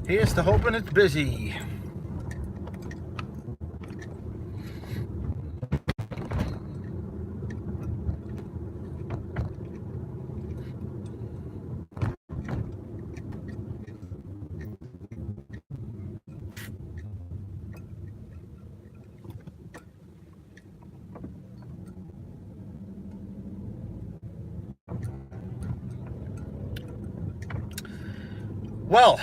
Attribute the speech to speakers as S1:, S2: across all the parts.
S1: Here's to hoping it's busy. Well,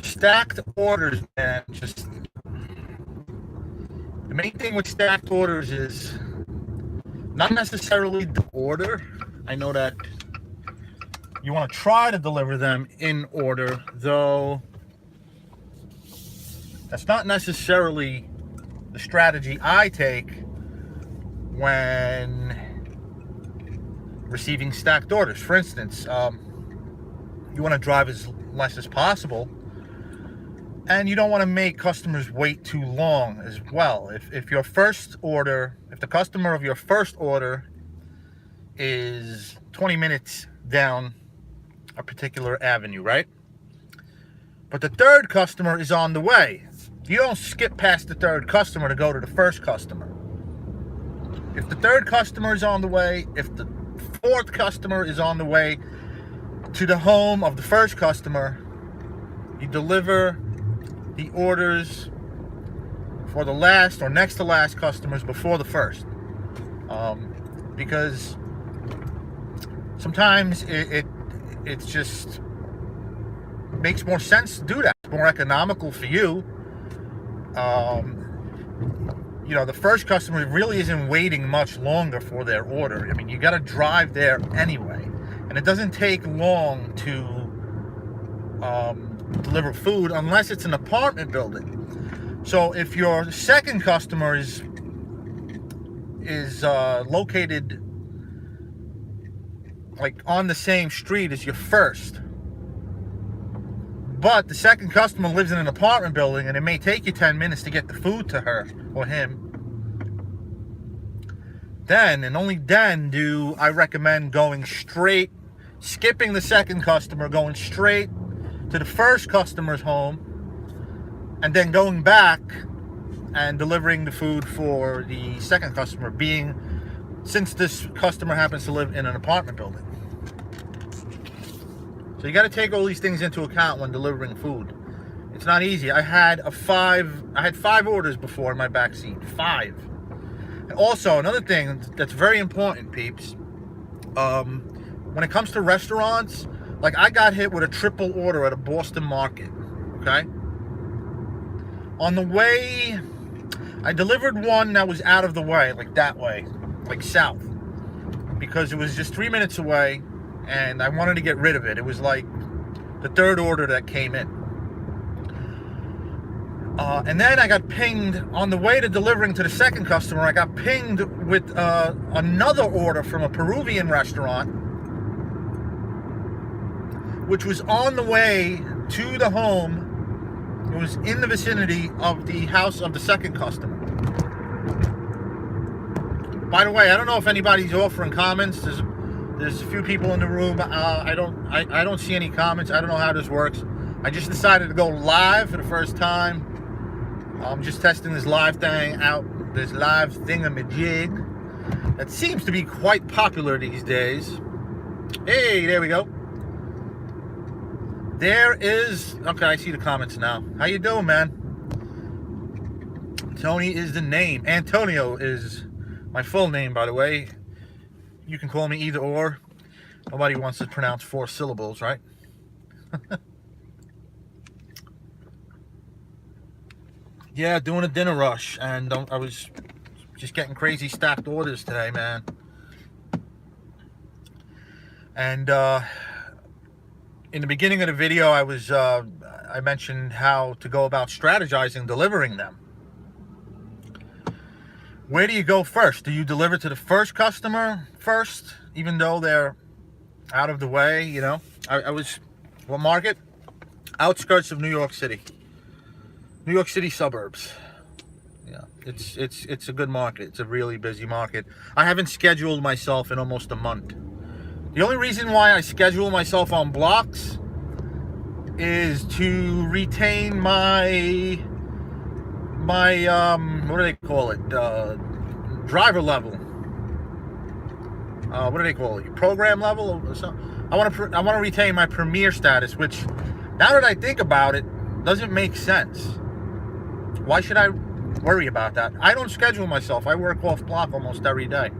S1: stacked orders, man. Just the main thing with stacked orders is not necessarily the order. I know that you want to try to deliver them in order, though that's not necessarily the strategy I take when receiving stacked orders. For instance, you want to drive as less as possible, and you don't want to make customers wait too long as well. If your first order, if the customer of your first order is 20 minutes down a particular avenue, right? But the third customer is on the way. You don't skip past the third customer to go to the first customer. If the third customer is on the way, if the fourth customer is on the way to the home of the first customer, you deliver the orders for the last or next to last customers before the first. Because sometimes it's just makes more sense to do that. It's more economical for you. You know, the first customer really isn't waiting much longer for their order. I mean, you got to drive there anyway, and it doesn't take long to deliver food unless it's an apartment building. So if your second customer is located like on the same street as your first, but the second customer lives in an apartment building and it may take you 10 minutes to get the food to her or him, then and only then do I recommend going straight, skipping the second customer, going straight to the first customer's home, and then going back and delivering the food for the second customer, since this customer happens to live in an apartment building. So you got to take all these things into account when delivering food. It's not easy. I had 5 orders before in my back seat. 5. And also, another thing that's very important, peeps, when it comes to restaurants, like I got hit with a triple order at a Boston market, okay? On the way, I delivered one that was out of the way, like that way, like south, because it was just 3 minutes away, and I wanted to get rid of it. It was like the third order that came in. And then I got pinged on the way to delivering to the second customer. I got pinged with another order from a Peruvian restaurant, which was on the way to the home. It was in the vicinity of the house of the second customer. By the way, I don't know if anybody's offering comments. There's a few people in the room. I don't see any comments. I don't know how this works. I just decided to go live for the first time. I'm just testing this live thing out. This live thingamajig that seems to be quite popular these days. Hey, there we go. There is, okay, I see the comments now. How you doing, man? Tony is the name. Antonio is my full name, by the way. You can call me either or. Nobody wants to pronounce 4 syllables, right? Yeah, doing a dinner rush, and I was just getting crazy stacked orders today, man. And in the beginning of the video, I mentioned how to go about strategizing delivering them. Where do you go first? Do you deliver to the first customer first, even though they're out of the way? You know, I was, what market? Outskirts of New York City. New York City suburbs. Yeah, it's a good market. It's a really busy market. I haven't scheduled myself in almost a month. The only reason why I schedule myself on blocks is to retain my what do they call it? Driver level. What do they call it? Program level or something. I want to retain my premier status, which, now that I think about it, doesn't make sense. Why should I worry about that? I don't schedule myself. I work off block almost every day.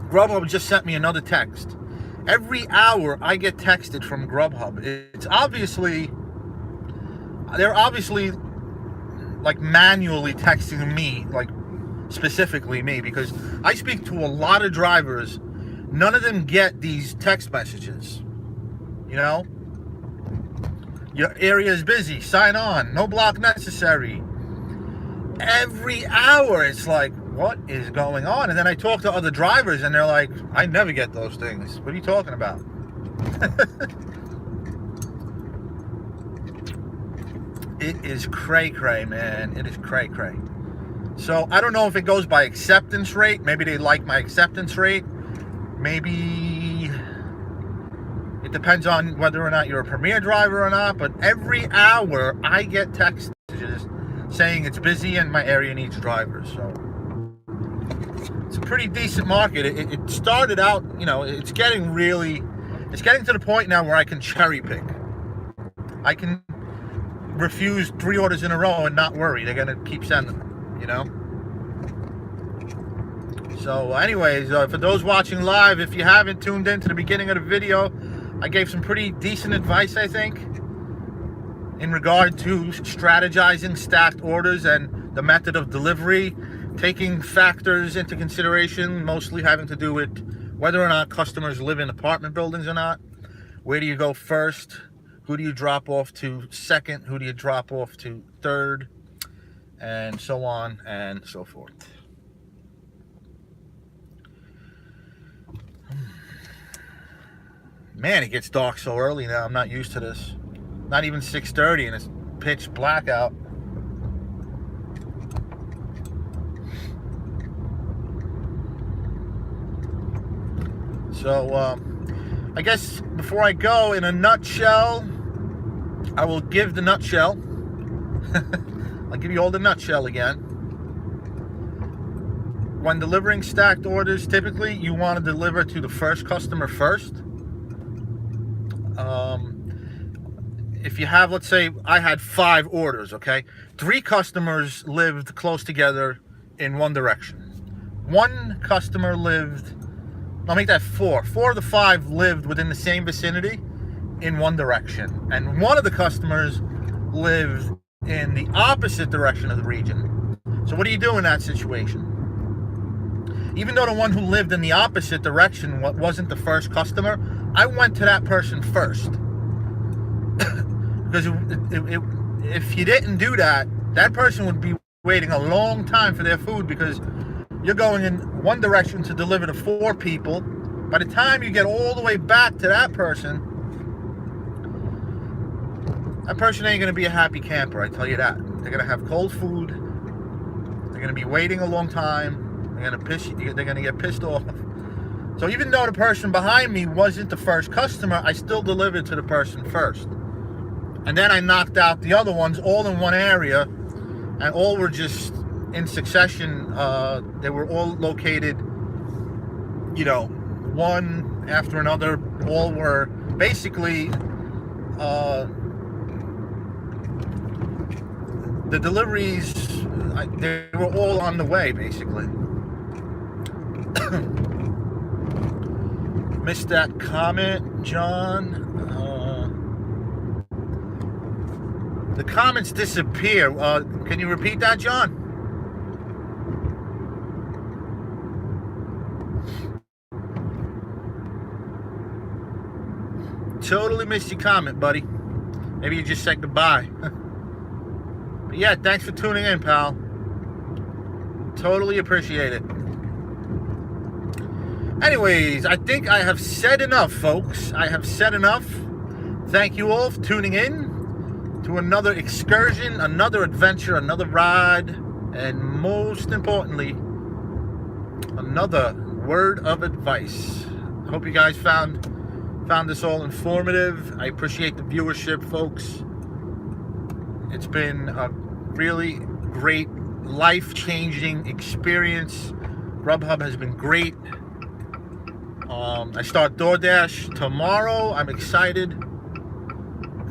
S1: Grubhub just sent me another text. Every hour I get texted from Grubhub. They're obviously like manually texting me, like specifically me, because I speak to a lot of drivers. None of them get these text messages. You know, your area is busy, sign on, no block necessary. Every hour it's like, what is going on? And then I talk to other drivers and they're like, I never get those things. What are you talking about? It is cray-cray, man. It is cray-cray. So I don't know if it goes by acceptance rate. Maybe they like my acceptance rate. Maybe it depends on whether or not you're a premier driver or not. But every hour I get text messages saying it's busy and my area needs drivers. So it's a pretty decent market. It started out, you know, it's getting to the point now where I can cherry pick. I can refuse 3 orders in a row and not worry. They're gonna keep sending them, you know. So anyways, for those watching live, if you haven't tuned in to the beginning of the video, I gave some pretty decent advice, I think, in regard to strategizing stacked orders and the method of delivery, taking factors into consideration, mostly having to do with whether or not customers live in apartment buildings or not. Where do you go first? Who do you drop off to second? Who do you drop off to third? And so on and so forth. Man, it gets dark so early now. I'm not used to this. Not even 6:30 and it's pitch black out. So, I guess before I go, in a nutshell, I will give the nutshell. I'll give you all the nutshell again. When delivering stacked orders, typically you want to deliver to the first customer first. If you have, let's say I had 5 orders, okay? 3 customers lived close together in one direction. 1 customer lived, I'll make that 4. 4 of the 5 lived within the same vicinity in one direction. And 1 of the customers lived in the opposite direction of the region. So what do you do in that situation? Even though the one who lived in the opposite direction wasn't the first customer, I went to that person first. Because if you didn't do that, that person would be waiting a long time for their food, because you're going in one direction to deliver to 4 people. By the time you get all the way back to that person ain't going to be a happy camper, I tell you that. They're going to have cold food. They're going to be waiting a long time. They're going to get pissed off. So even though the person behind me wasn't the first customer, I still delivered to the person first. And then I knocked out the other ones all in one area, and all were just in succession. They were all located, you know, one after another. All were basically, the deliveries, they were all on the way, basically. Missed that comment, John. The comments disappear. Can you repeat that, John? Totally missed your comment, buddy. Maybe you just said goodbye. But yeah, thanks for tuning in, pal. Totally appreciate it. Anyways, I think I have said enough, folks. I have said enough. Thank you all for tuning in to another excursion, another adventure, another ride, and most importantly, another word of advice. I hope you guys found this all informative. I appreciate the viewership, folks. It's been a really great, life-changing experience. Grubhub has been great. I start DoorDash tomorrow. I'm excited.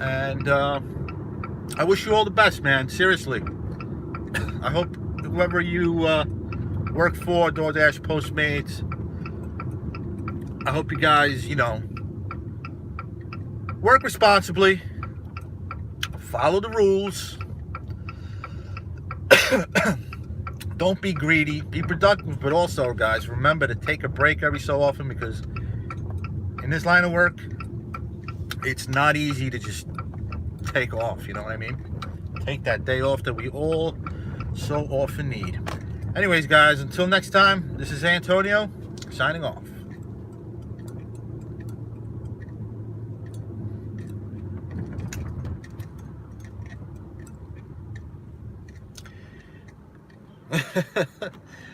S1: And I wish you all the best, man. Seriously. I hope whoever you work for, DoorDash, Postmates, I hope you guys, work responsibly. Follow the rules. Don't be greedy. Be productive, but also, guys, remember to take a break every so often, because in this line of work, it's not easy to just take off. You know what I mean? Take that day off that we all so often need. Anyways, guys, until next time, this is Antonio signing off.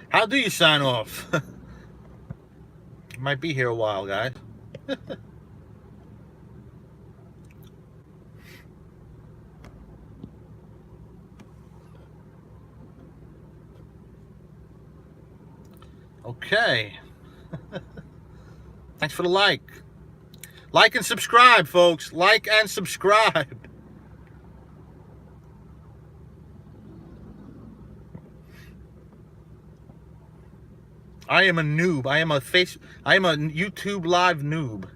S1: How do you sign off? Might be here a while, guys. Okay. Thanks for the like. Like and subscribe, folks. Like and subscribe. I am a noob. I am a YouTube live noob.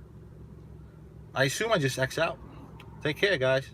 S1: I assume I just X out. Take care, guys.